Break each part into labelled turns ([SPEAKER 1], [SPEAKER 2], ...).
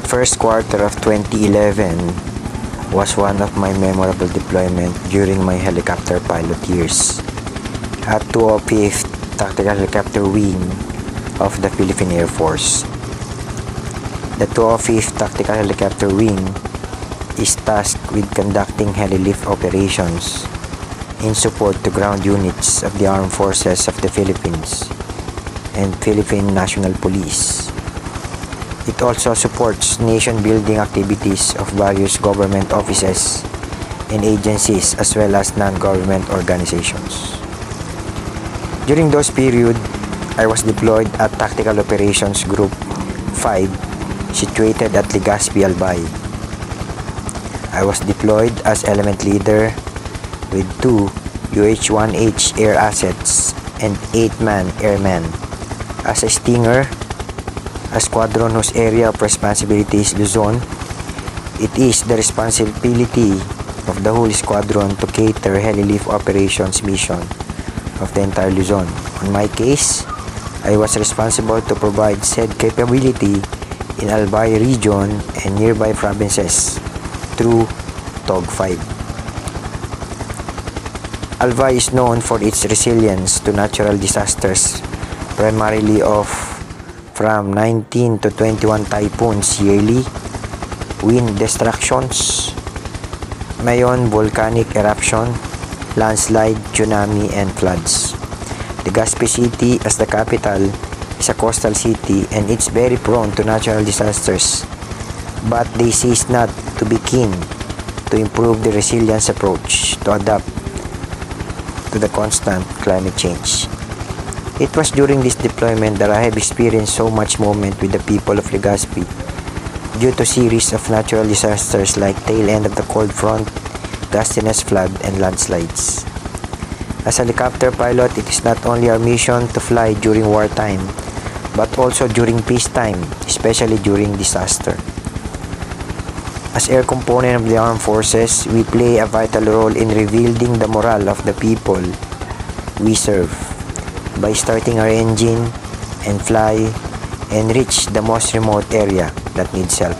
[SPEAKER 1] first quarter of 2011 was one of my memorable deployment during my helicopter pilot years at 205th Tactical Helicopter Wing of the Philippine Air Force. The 205th Tactical Helicopter Wing is tasked with conducting heli-lift operations in support to ground units of the Armed Forces of the Philippines and Philippine National Police. It also supports nation-building activities of various government offices and agencies as well as non-government organizations. During those periods, I was deployed at Tactical Operations Group 5 situated at Legaspi Albay. I was deployed as element leader with 2 UH-1H air assets and 8-man airmen. As a stinger, a squadron whose area of responsibility is Luzon, it is the responsibility of the whole squadron to cater heli-lift operations mission of the entire Luzon. On my case, I was responsible to provide said capability in Albay region and nearby provinces through TOG 5. Albay is known for its resilience to natural disasters, primarily of from 19 to 21 typhoons yearly, wind destructions, mayon volcanic eruption, landslide, tsunami, and floods. Legaspi City, as the capital, is a coastal city and it's very prone to natural disasters, but they cease not to be keen to improve the resilience approach to adapt to the constant climate change. It was during this deployment that I have experienced so much moment with the people of Legaspi due to series of natural disasters like tail end of the cold front, gustiness flood, and landslides. As a helicopter pilot, it is not only our mission to fly during wartime, but also during peacetime, especially during disaster. As air component of the armed forces, we play a vital role in rebuilding the morale of the people we serve by starting our engine and fly and reach the most remote area that needs help.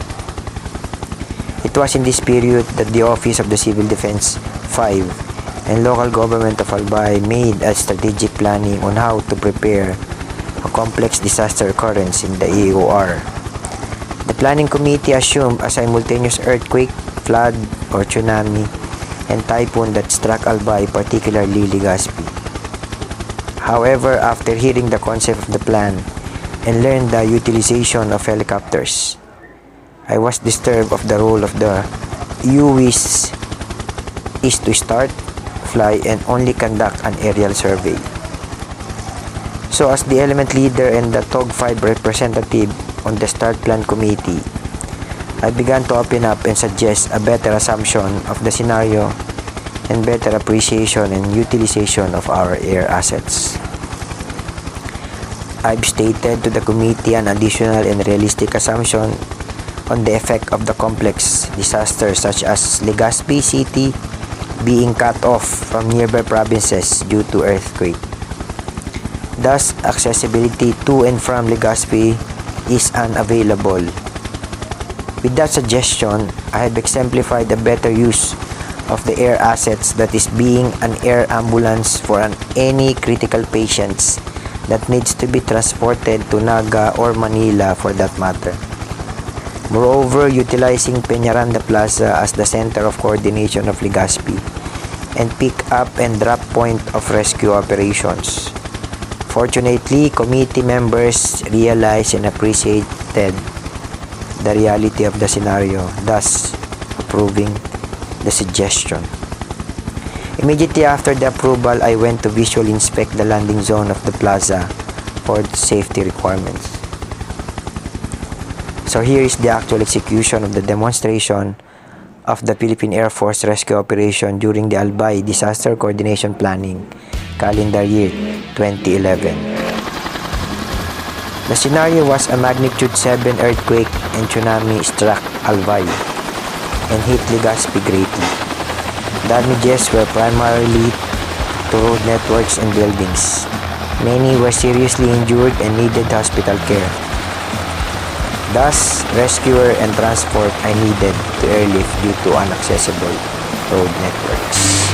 [SPEAKER 1] It was in this period that the Office of the Civil Defense 5 and local government of Albay made a strategic planning on how to prepare a complex disaster occurrence in the AOR. The planning committee assumed a simultaneous earthquake, flood, or tsunami, and typhoon that struck Albay, particularly Legaspi. However, after hearing the concept of the plan and learned the utilization of helicopters, I was disturbed of the role of the UWIS is to start, fly, and only conduct an aerial survey. So as the element leader and the TOG 5 representative on the start plan committee, I began to open up and suggest a better assumption of the scenario and better appreciation and utilization of our air assets. I've stated to the committee an additional and realistic assumption on the effect of the complex disasters such as Legaspi City being cut off from nearby provinces due to earthquake. Thus, accessibility to and from Legaspi is unavailable. With that suggestion, I have exemplified a better use of the air assets, that is being an air ambulance for any critical patients that needs to be transported to Naga or Manila for that matter. Moreover, utilizing Peñaranda Plaza as the center of coordination of Legaspi and pick up and drop point of rescue operations. Fortunately, committee members realized and appreciated the reality of the scenario, thus approving the suggestion. Immediately after the approval, I went to visually inspect the landing zone of the plaza for the safety requirements. So here is the actual execution of the demonstration of the Philippine Air Force rescue operation during the Albay Disaster Coordination Planning calendar year 2011. The scenario was a magnitude 7 earthquake and tsunami struck Albay and hit Legaspi greatly. Damages were primarily to road networks and buildings. Many were seriously injured and needed hospital care. Thus, rescuer and transport are needed to airlift due to inaccessible road networks.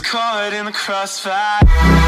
[SPEAKER 2] Caught in the crossfire.